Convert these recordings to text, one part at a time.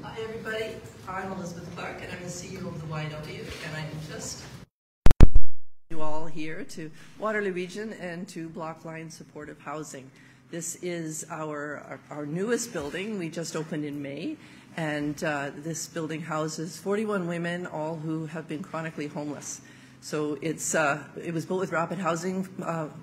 Hi everybody, I'm Elizabeth Clark and I'm the CEO of the YW, and I'm just you all here to Waterloo Region and to Blockline Supportive Housing. This is our newest building. We just opened in May, and this building houses 41 women, all who have been chronically homeless. So it was built with Rapid Housing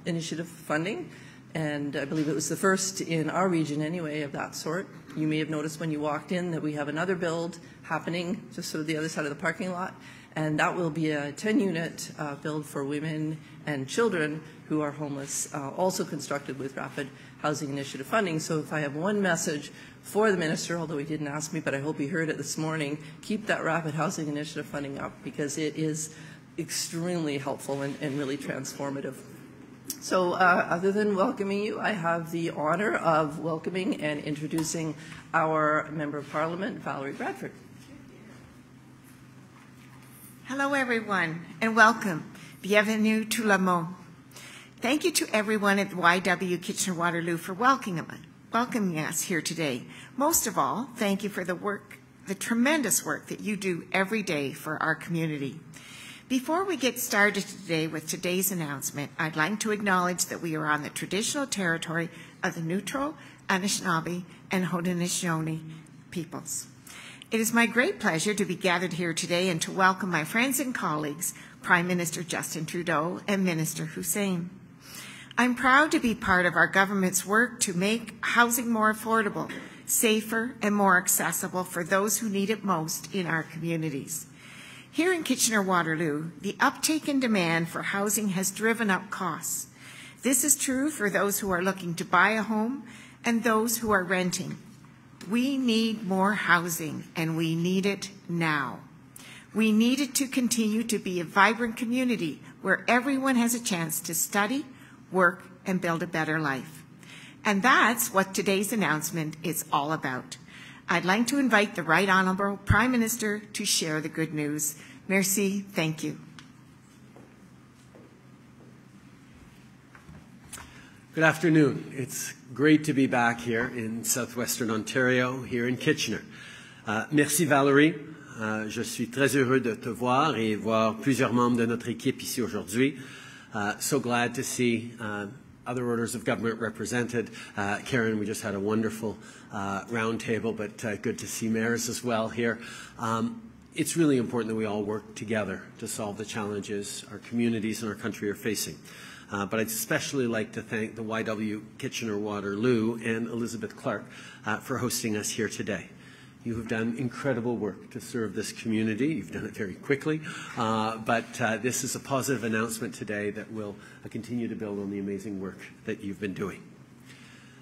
Initiative funding, and I believe it was the first in our region anyway of that sort. You may have noticed when you walked in that we have another build happening just sort of the other side of the parking lot, and that will be a 10-unit build for women and children who are homeless, also constructed with Rapid Housing Initiative funding. So if I have one message for the Minister, although he didn't ask me, but I hope he heard it this morning, keep that Rapid Housing Initiative funding up, because it is extremely helpful and really transformative. So other than welcoming you, I have the honor of welcoming and introducing our Member of Parliament, Valerie Bradford. Hello everyone, and welcome. Bienvenue tout le monde. Thank you to everyone at YW Kitchener-Waterloo for welcoming us here today. Most of all, thank you for the tremendous work that you do every day for our community. Before we get started today with today's announcement, I'd like to acknowledge that we are on the traditional territory of the Neutral, Anishinaabe, and Haudenosaunee peoples. It is my great pleasure to be gathered here today and to welcome my friends and colleagues, Prime Minister Justin Trudeau and Minister Hussein. I'm proud to be part of our government's work to make housing more affordable, safer, and more accessible for those who need it most in our communities. Here in Kitchener-Waterloo, the uptake in demand for housing has driven up costs. This is true for those who are looking to buy a home and those who are renting. We need more housing, and we need it now. We need it to continue to be a vibrant community where everyone has a chance to study, work, and build a better life. And that's what today's announcement is all about. I'd like to invite the Right Honourable Prime Minister to share the good news. Merci, thank you. Good afternoon. It's great to be back here in southwestern Ontario, here in Kitchener. Merci Valerie. Je suis très heureux de te voir et voir plusieurs membres de notre équipe ici aujourd'hui. So glad to see other orders of government represented. Karen, we just had a wonderful round table, but good to see mayors as well here. It's really important that we all work together to solve the challenges our communities and our country are facing. But I'd especially like to thank the YW Kitchener-Waterloo and Elizabeth Clark for hosting us here today. You have done incredible work to serve this community. You've done it very quickly, but this is a positive announcement today that will continue to build on the amazing work that you've been doing.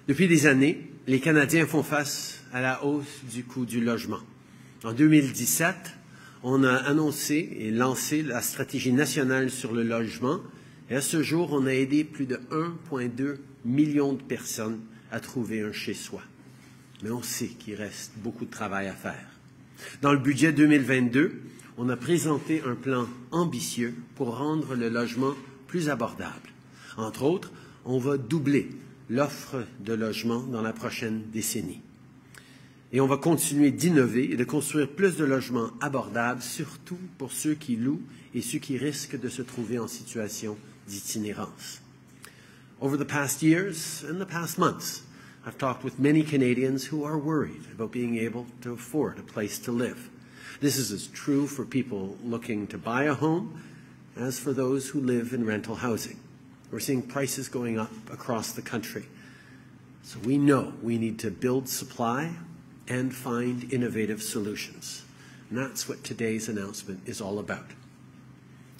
Depuis des années, les Canadiens font face à la hausse du coût du logement. En 2017, on a annoncé et lancé la stratégie nationale sur le logement, et à ce jour, on a aidé plus de 1,2 million de personnes à trouver un chez-soi. Mais on sait qu'il reste beaucoup de travail à faire. Dans le budget 2022, on a présenté un plan ambitieux pour rendre le logement plus abordable. Entre autres, on va doubler l'offre de logement dans la prochaine décennie. Et on va continuer d'innover et de construire plus de logements abordables, surtout pour ceux qui louent et ceux qui risquent de se trouver en situation d'itinérance. Over the past years and the past months, I've talked with many Canadians who are worried about being able to afford a place to live. This is as true for people looking to buy a home as for those who live in rental housing. We're seeing prices going up across the country. So we know we need to build supply and find innovative solutions. And that's what today's announcement is all about.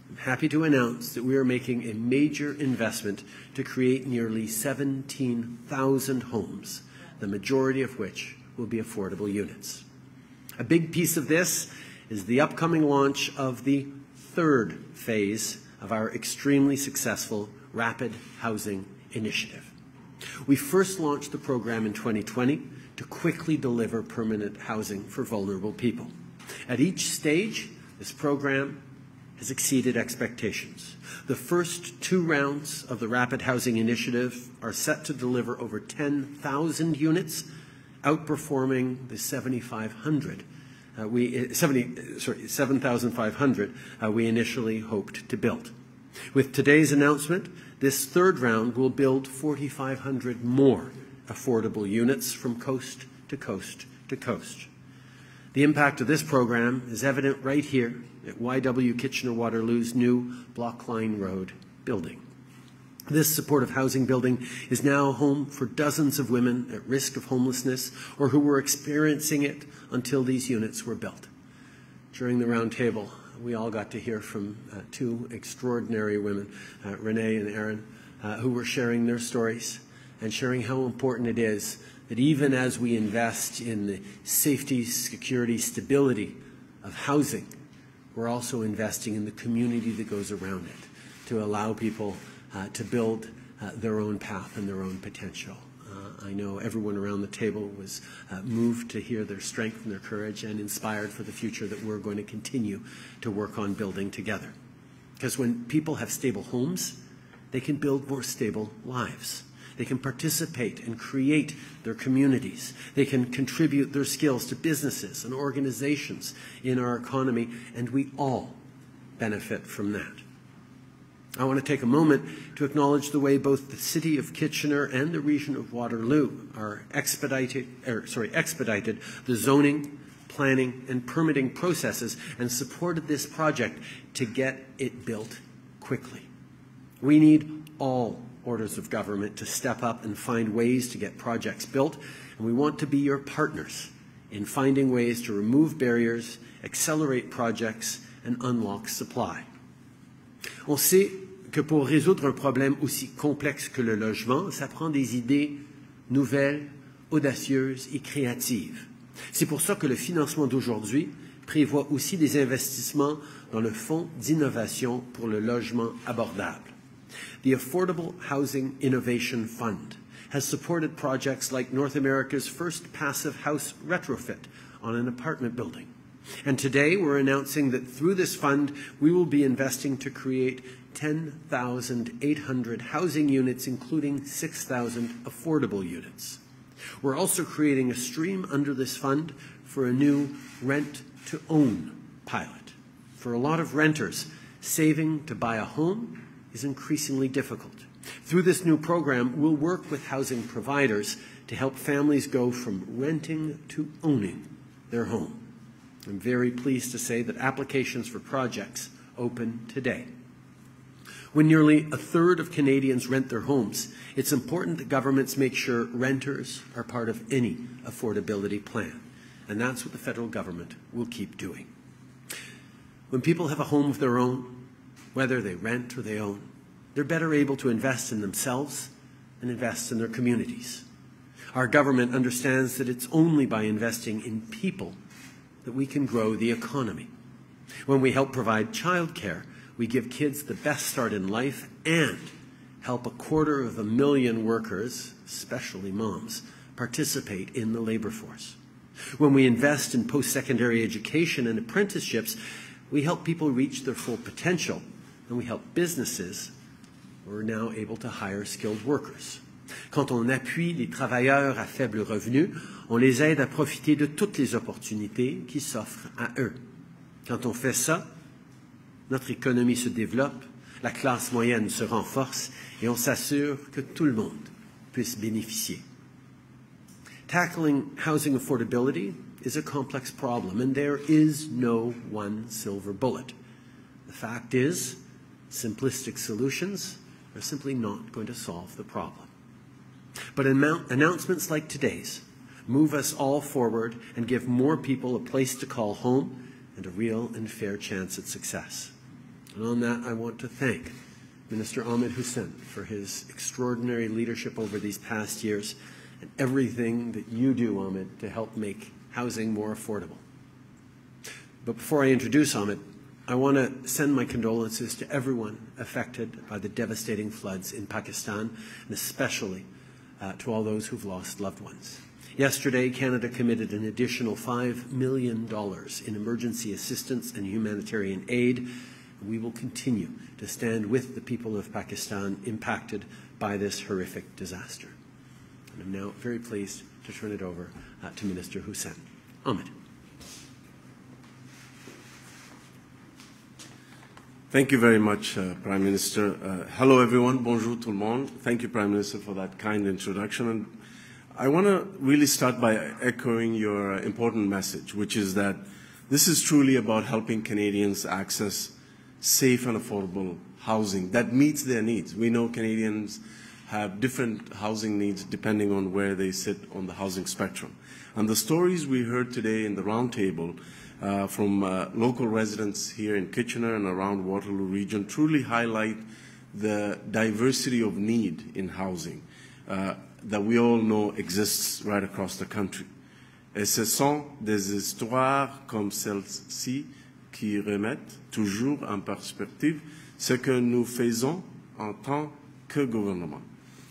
I'm happy to announce that we are making a major investment to create nearly 17,000 homes, the majority of which will be affordable units. A big piece of this is the upcoming launch of the third phase of our extremely successful Rapid Housing Initiative. We first launched the program in 2020 to quickly deliver permanent housing for vulnerable people. At each stage, this program has exceeded expectations. The first 2 rounds of the Rapid Housing Initiative are set to deliver over 10,000 units, outperforming the 7,500 we initially hoped to build. With today's announcement, this third round will build 4,500 more affordable units from coast to coast to coast. The impact of this program is evident right here at YW Kitchener-Waterloo's new Block Line Road building. This supportive housing building is now home for dozens of women at risk of homelessness or who were experiencing it until these units were built. During the round table, we all got to hear from two extraordinary women, Renee and Erin, who were sharing their stories and sharing how important it is that even as we invest in the safety, security, stability of housing, we're also investing in the community that goes around it to allow people to build their own path and their own potential. I know everyone around the table was moved to hear their strength and their courage and inspired for the future that we're going to continue to work on building together. Because when people have stable homes, they can build more stable lives. They can participate and create their communities. They can contribute their skills to businesses and organizations in our economy, and we all benefit from that. I want to take a moment to acknowledge the way both the City of Kitchener and the region of Waterloo are expedited the zoning, planning, and permitting processes and supported this project to get it built quickly. We need all orders of government to step up and find ways to get projects built, and we want to be your partners in finding ways to remove barriers, accelerate projects, and unlock supply. On sait que pour résoudre un problème aussi complexe que le logement, ça prend des idées nouvelles, audacieuses et créatives. C'est pour ça que le financement d'aujourd'hui prévoit aussi des investissements dans le Fonds d'innovation pour le logement abordable. The Affordable Housing Innovation Fund has supported projects like North America's first passive house retrofit on an apartment building. And today we're announcing that through this fund, we will be investing to create 10,800 housing units, including 6,000 affordable units. We're also creating a stream under this fund for a new rent-to-own pilot. For a lot of renters, saving to buy a home is increasingly difficult. Through this new program, we'll work with housing providers to help families go from renting to owning their home. I'm very pleased to say that applications for projects open today. When nearly a third of Canadians rent their homes, it's important that governments make sure renters are part of any affordability plan. And that's what the federal government will keep doing. When people have a home of their own, whether they rent or they own, they're better able to invest in themselves and invest in their communities. Our government understands that it's only by investing in people that we can grow the economy. When we help provide childcare, we give kids the best start in life and help 250,000 workers, especially moms, participate in the labor force. When we invest in post-secondary education and apprenticeships, we help people reach their full potential, and we help businesses who are now able to hire skilled workers. Quand on appuie les travailleurs à faible revenu, on les aide à profiter de toutes les opportunités qui s'offrent à eux. Quand on fait ça, notre économie se développe, la classe moyenne se renforce et on s'assure que tout le monde puisse bénéficier. Tackling housing affordability is a complex problem, and there is no one silver bullet. The fact is, simplistic solutions are simply not going to solve the problem. But announcements like today's move us all forward and give more people a place to call home and a real and fair chance at success. And on that, I want to thank Minister Ahmed Hussein for his extraordinary leadership over these past years and everything that you do, Ahmed, to help make housing more affordable. But before I introduce Ahmed, I want to send my condolences to everyone affected by the devastating floods in Pakistan, and especially to all those who've lost loved ones. Yesterday, Canada committed an additional $5 million in emergency assistance and humanitarian aid. We will continue to stand with the people of Pakistan impacted by this horrific disaster. And I'm now very pleased to turn it over to Minister Hussein. Ahmed. Thank you very much, Prime Minister. Hello, everyone. Bonjour tout le monde. Thank you, Prime Minister, for that kind introduction. And I want to really start by echoing your important message, which is that this is truly about helping Canadians access safe and affordable housing that meets their needs. We know Canadians have different housing needs depending on where they sit on the housing spectrum. And the stories we heard today in the roundtable from local residents here in Kitchener and around Waterloo region truly highlight the diversity of need in housing that we all know exists right across the country. Et ce sont des histoires comme celle-ci qui remettent toujours en perspective ce que nous faisons en tant que gouvernement.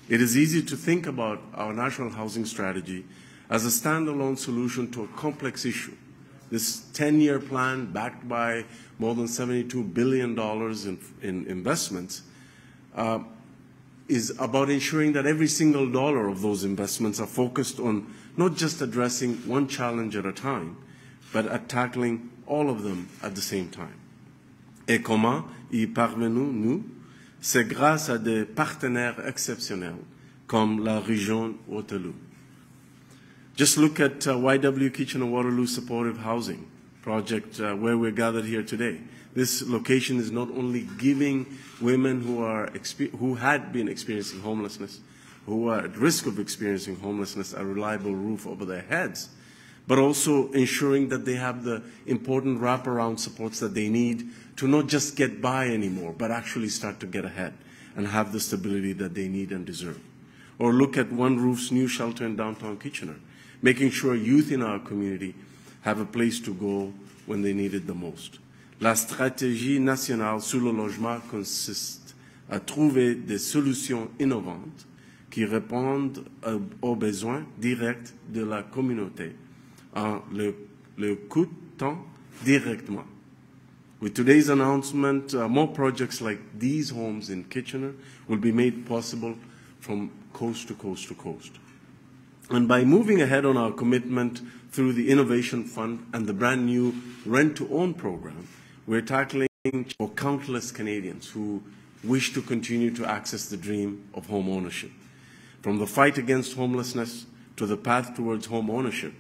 It is easy to think about our national housing strategy as a standalone solution to a complex issue. This 10-year plan, backed by more than $72 billion in investments, is about ensuring that every single dollar of those investments are focused on not just addressing one challenge at a time, but at tackling all of them at the same time. Et comment y parvenons-nous? C'est grâce à des partenaires exceptionnels, comme la région Waterloo. Just look at YW Kitchener-Waterloo Supportive Housing Project where we're gathered here today. This location is not only giving women who had been experiencing homelessness, who are at risk of experiencing homelessness, a reliable roof over their heads, but also ensuring that they have the important wraparound supports that they need to not just get by anymore, but actually start to get ahead and have the stability that they need and deserve. Or look at One Roof's new shelter in downtown Kitchener, making sure youth in our community have a place to go when they need it the most. La stratégie nationale sur le logement consiste à trouver des solutions innovantes qui répondent aux besoins directs de la communauté en le coûtant directement. With today's announcement, more projects like these homes in Kitchener will be made possible from coast to coast to coast. And by moving ahead on our commitment through the Innovation Fund and the brand new Rent-to-Own program, we're tackling for countless Canadians who wish to continue to access the dream of home ownership. From the fight against homelessness to the path towards home ownership,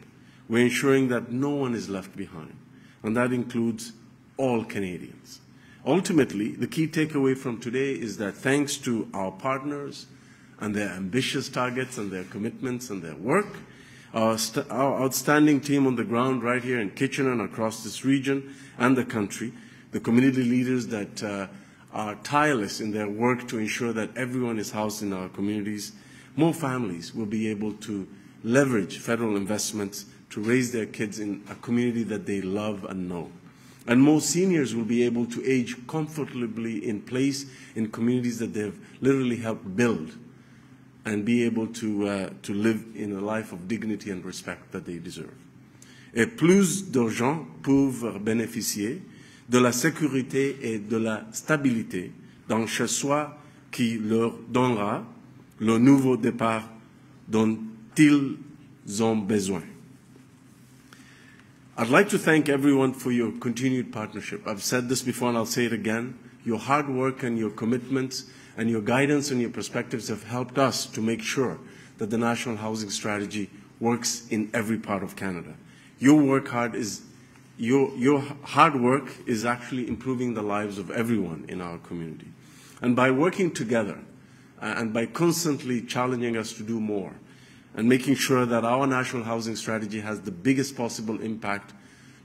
we're ensuring that no one is left behind, and that includes all Canadians. Ultimately, the key takeaway from today is that thanks to our partners and their ambitious targets and their commitments and their work, our outstanding team on the ground right here in Kitchener and across this region and the country, the community leaders that are tireless in their work to ensure that everyone is housed in our communities, more families will be able to leverage federal investments to raise their kids in a community that they love and know. And more seniors will be able to age comfortably in place in communities that they've literally helped build and be able to live in a life of dignity and respect that they deserve. Et plus d'urgents peuvent bénéficier de la sécurité et de la stabilité dans chez soi qui leur donnera le nouveau départ dont ils ont besoin. I'd like to thank everyone for your continued partnership. I've said this before and I'll say it again. Your hard work and your commitments and your guidance and your perspectives have helped us to make sure that the National Housing Strategy works in every part of Canada. Your hard work is actually improving the lives of everyone in our community. And by working together and by constantly challenging us to do more and making sure that our National Housing Strategy has the biggest possible impact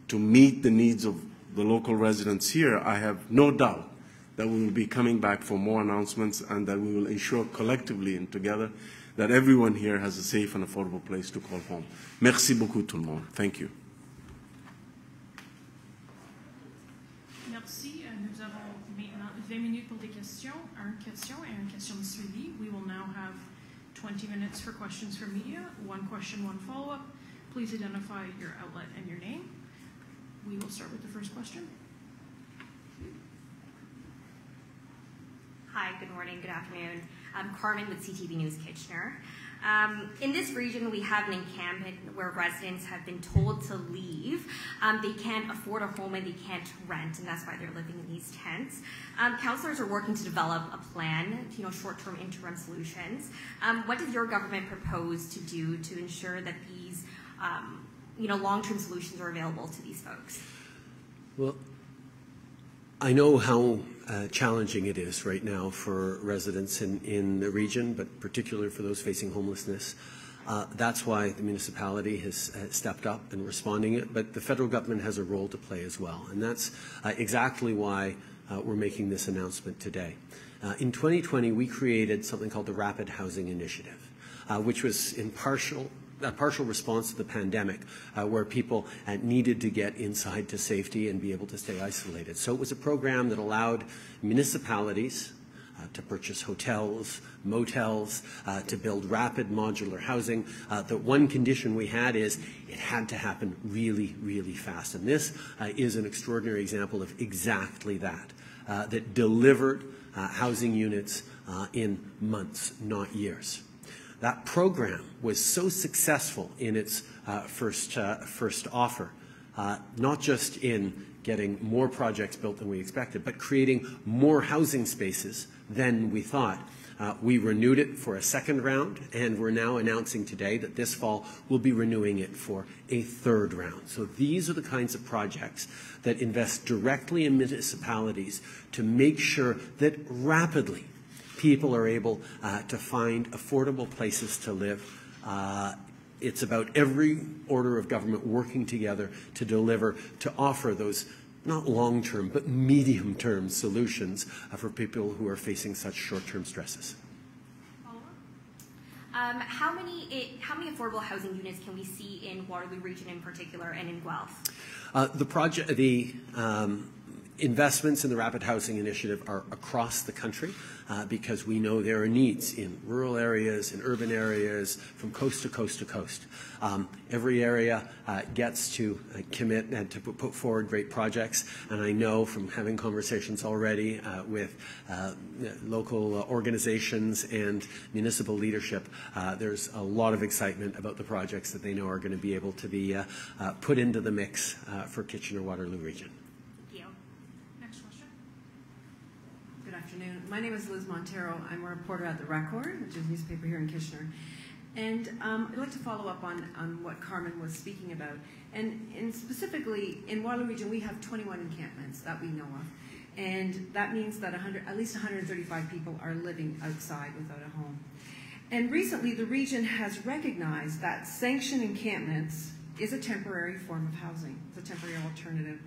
to meet the needs of the local residents here, I have no doubt that we will be coming back for more announcements and that we will ensure collectively and together that everyone here has a safe and affordable place to call home. Merci beaucoup tout le monde. Thank you. Merci. Nous avons maintenant 20 minutes pour des questions, une question et une question de suivi. We will now have 20 minutes for questions from media. One question, one follow-up. Please identify your outlet and your name. We will start with the first question. Hi, good morning, good afternoon. I'm Carmen with CTV News Kitchener. In this region, we have an encampment where residents have been told to leave. They can't afford a home and they can't rent, and that's why they're living in these tents. Councillors are working to develop a plan, short-term interim solutions. What does your government propose to do to ensure that these, long-term solutions are available to these folks? Well, I know how challenging it is right now for residents in the region, but particularly for those facing homelessness. That's why the municipality has stepped up in responding it, but the federal government has a role to play as well, and that's exactly why we're making this announcement today. In 2020, we created something called the Rapid Housing Initiative, which was in a partial response to the pandemic, where people needed to get inside to safety and be able to stay isolated. So it was a program that allowed municipalities to purchase hotels, motels, to build rapid modular housing. The one condition we had is it had to happen really, really fast. And this is an extraordinary example of exactly that, that delivered housing units in months, not years. That program was so successful in its first offer, not just in getting more projects built than we expected, but creating more housing spaces than we thought. We renewed it for a second round, and we're now announcing today that this fall we'll be renewing it for a third round. So these are the kinds of projects that invest directly in municipalities to make sure that rapidly people are able to find affordable places to live. It's about every order of government working together to deliver, to offer those not long-term but medium-term solutions for people who are facing such short-term stresses. How many affordable housing units can we see in Waterloo region in particular and in Guelph? The investments in the Rapid Housing Initiative are across the country because we know there are needs in rural areas, in urban areas, from coast to coast to coast. Every area gets to commit and to put forward great projects, and I know from having conversations already with local organizations and municipal leadership, there's a lot of excitement about the projects that they know are going to be able to be put into the mix for Kitchener-Waterloo region. My name is Liz Montero. I'm a reporter at The Record, which is a newspaper here in Kitchener. And I'd like to follow up on what Carmen was speaking about. And specifically, in Waterloo region, we have 21 encampments that we know of. And that means that at least 135 people are living outside without a home. And recently, the region has recognized that sanctioned encampments is a temporary form of housing. It's a temporary alternative.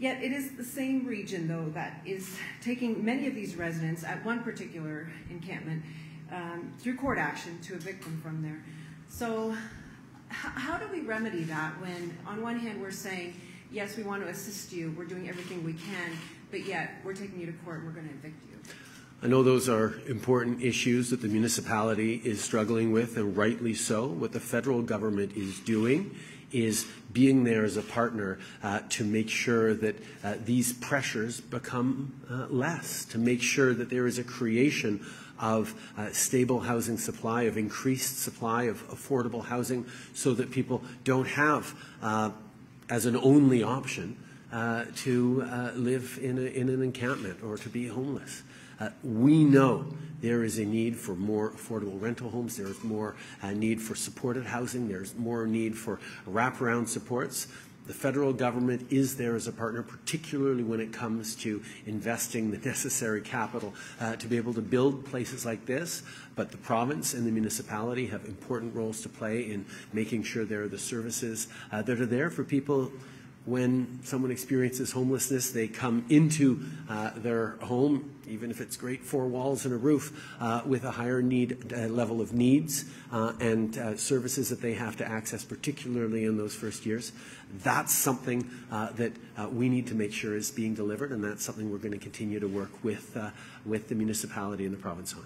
Yet it is the same region, though, that is taking many of these residents at one particular encampment through court action to evict them from there. So how do we remedy that when, on one hand, we're saying, yes, we want to assist you, we're doing everything we can, but yet we're taking you to court and we're going to evict you? I know those are important issues that the municipality is struggling with, and rightly so. What the federal government is doing is being there as a partner to make sure that these pressures become less, to make sure that there is a creation of stable housing supply, of increased supply of affordable housing, so that people don't have, as an only option, to live in an encampment or to be homeless. We know there is a need for more affordable rental homes. There is more need for supported housing. There's more need for wraparound supports. The federal government is there as a partner, particularly when it comes to investing the necessary capital to be able to build places like this. But the province and the municipality have important roles to play in making sure there are the services that are there for people. When someone experiences homelessness, they come into their home, even if it's great 4 walls and a roof, with a higher level of needs and services that they have to access, particularly in those first years. That's something that we need to make sure is being delivered, and that's something we're going to continue to work with the municipality and the province on.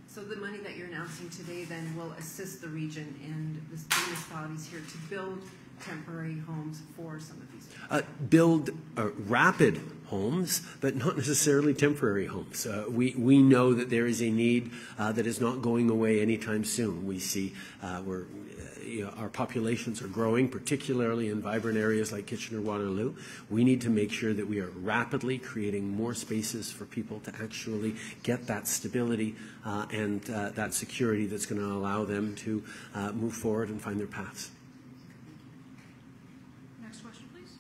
So the money that you're announcing today then will assist the region and the municipalities here to build temporary homes for some of these people? Build rapid homes, but not necessarily temporary homes. We know that there is a need that is not going away anytime soon. We see our populations are growing, particularly in vibrant areas like Kitchener-Waterloo. We need to make sure that we are rapidly creating more spaces for people to actually get that stability and that security that's going to allow them to move forward and find their paths. Next question, please.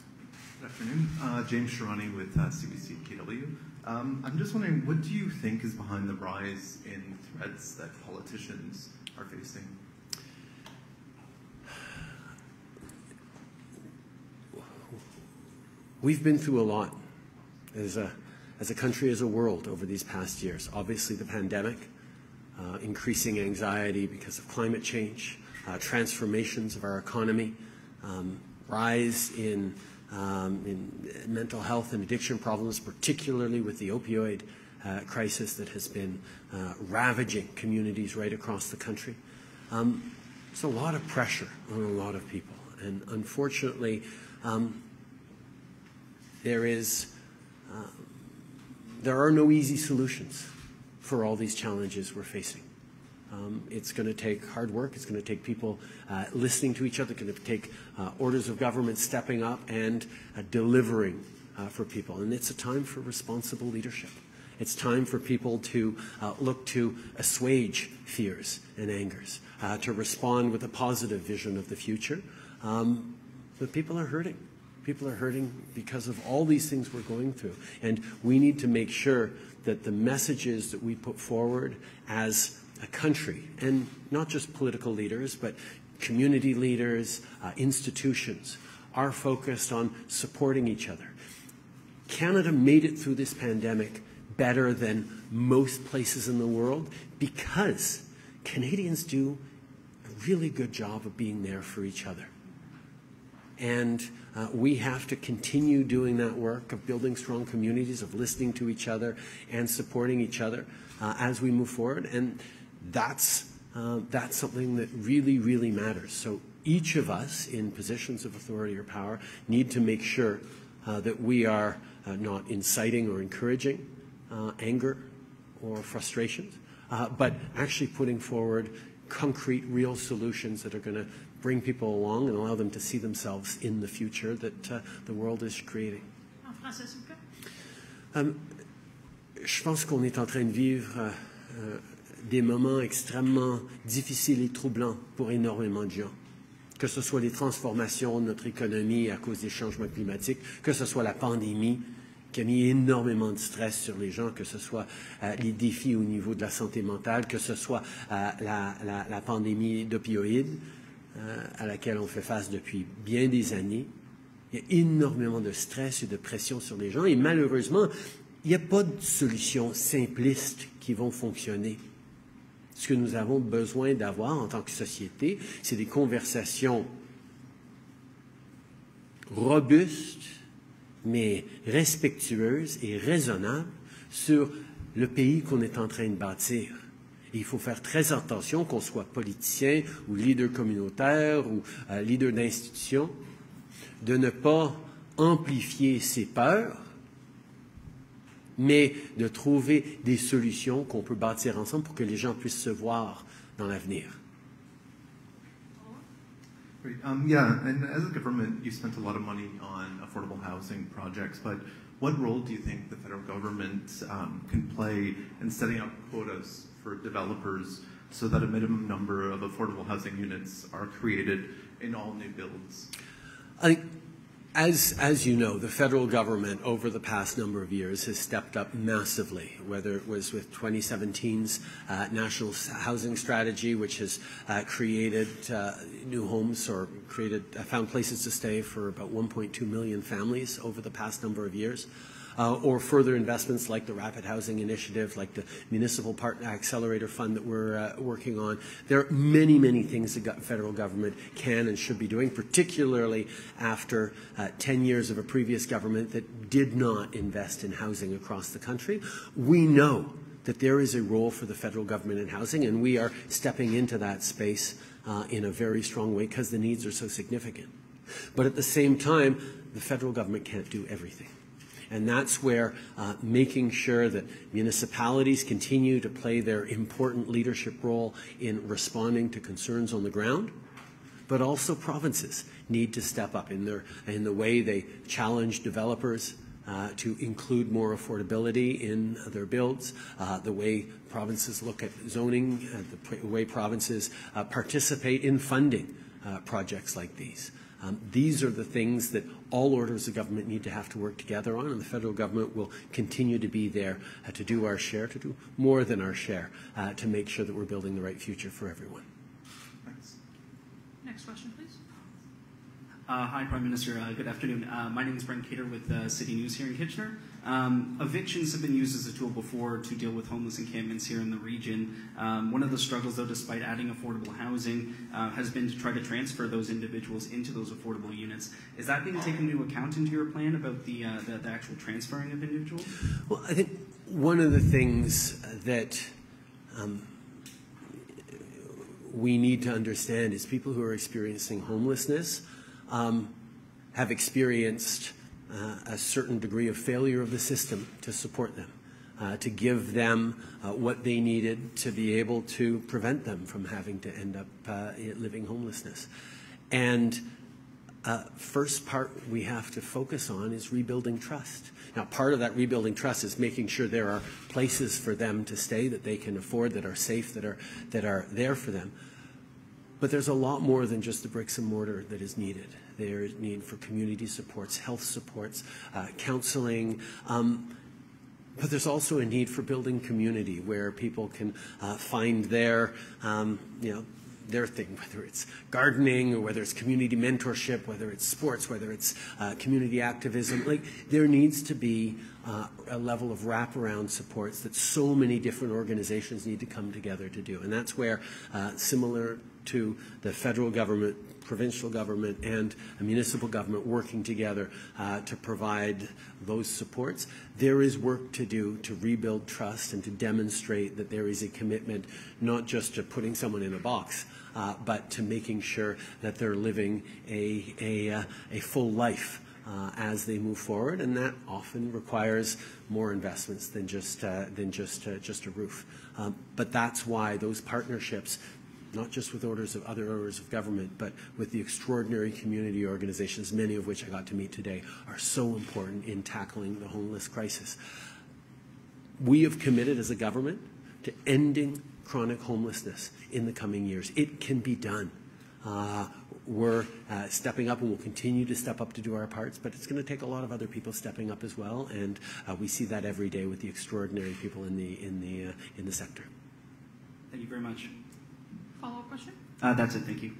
Good afternoon. James Sharani with CBC KW. I'm just wondering, what do you think is behind the rise in threats that politicians are facing? We've been through a lot as a country, as a world over these past years. Obviously the pandemic, increasing anxiety because of climate change, transformations of our economy, rise in mental health and addiction problems, particularly with the opioid crisis that has been ravaging communities right across the country. There's a lot of pressure on a lot of people, and unfortunately there are no easy solutions for all these challenges we're facing. It's going to take hard work. It's going to take people listening to each other. It's going to take orders of government stepping up and delivering for people. And it's a time for responsible leadership. It's time for people to look to assuage fears and angers, to respond with a positive vision of the future. But people are hurting. People are hurting because of all these things we're going through. And we need to make sure that the messages that we put forward as a country, and not just political leaders, but community leaders, institutions, are focused on supporting each other. Canada made it through this pandemic better than most places in the world because Canadians do a really good job of being there for each other. And we have to continue doing that work of building strong communities, of listening to each other and supporting each other as we move forward. And that's something that really, really matters. So each of us in positions of authority or power need to make sure that we are not inciting or encouraging anger or frustrations, but actually putting forward concrete, real solutions that are going to bring people along and allow them to see themselves in the future that the world is creating. En français, s'il vous plaît. Je pense qu'on est en train de vivre des moments extrêmement difficiles et troublants pour énormément de gens. Que ce soit les transformations de notre économie à cause des changements climatiques, que ce soit la pandémie qui a mis énormément de stress sur les gens, que ce soit les défis au niveau de la santé mentale, que ce soit la pandémie d'opioïdes à laquelle on fait face depuis bien des années. Il y a énormément de stress et de pression sur les gens et malheureusement, il n'y a pas de solutions simplistes qui vont fonctionner. Ce que nous avons besoin d'avoir en tant que société, c'est des conversations robustes, mais respectueuses et raisonnables sur le pays qu'on est en train de bâtir. Et il faut faire très attention, qu'on soit politicien ou leader communautaire ou leader d'institution, de ne pas amplifier ses peurs, mais de trouver des solutions qu'on peut bâtir ensemble pour que les gens puissent se voir dans l'avenir. Great. Yeah, and as a government, you spent a lot of money on affordable housing projects, but what role do you think the federal government can play in setting up quotas for developers so that a minimum number of affordable housing units are created in all new builds? I think, as you know, the federal government over the past number of years has stepped up massively, whether it was with 2017's National Housing Strategy, which has created new homes or found places to stay for about 1.2 million families over the past number of years, or further investments like the Rapid Housing Initiative, like the Municipal Partner Accelerator Fund that we're working on. There are many, many things the federal government can and should be doing, particularly after 10 years of a previous government that did not invest in housing across the country. We know that there is a role for the federal government in housing, and we are stepping into that space in a very strong way because the needs are so significant. But at the same time, the federal government can't do everything. And that's where making sure that municipalities continue to play their important leadership role in responding to concerns on the ground, but also provinces need to step up in the way they challenge developers to include more affordability in their builds, the way provinces look at zoning, the way provinces participate in funding projects like these. These are the things that all orders of government need to have to work together on, and the federal government will continue to be there to do our share, to do more than our share, to make sure that we're building the right future for everyone. Thanks. Next question, please. Hi, Prime Minister. Good afternoon. My name is Brent Cater with City News here in Kitchener. Evictions have been used as a tool before to deal with homeless encampments here in the region. One of the struggles, though, despite adding affordable housing, has been to try to transfer those individuals into those affordable units. Is that being taken into account into your plan about the actual transferring of individuals? Well, I think one of the things that we need to understand is people who are experiencing homelessness have experienced a certain degree of failure of the system to support them, to give them what they needed to be able to prevent them from having to end up living homelessness. And first part we have to focus on is rebuilding trust. Now, part of that rebuilding trust is making sure there are places for them to stay that they can afford, that are safe, that are there for them. But there's a lot more than just the bricks and mortar that is needed. There is need for community supports, health supports, counseling, but there's also a need for building community where people can find their, their thing, whether it's gardening or whether it's community mentorship, whether it's sports, whether it's community activism. Like, there needs to be a level of wraparound supports that so many different organizations need to come together to do. And that's where, similar to the federal government, provincial government, and a municipal government working together to provide those supports, there is work to do to rebuild trust and to demonstrate that there is a commitment not just to putting someone in a box, but to making sure that they're living a full life as they move forward, and that often requires more investments than just a roof. But that's why those partnerships, not just with other orders of government, but with the extraordinary community organizations, many of which I got to meet today, are so important in tackling the homeless crisis. We have committed as a government to ending chronic homelessness in the coming years. It can be done. We're stepping up, and we'll continue to step up to do our parts, but it's going to take a lot of other people stepping up as well, and we see that every day with the extraordinary people in the sector. Thank you very much. Follow-up question? That's it. Thank you.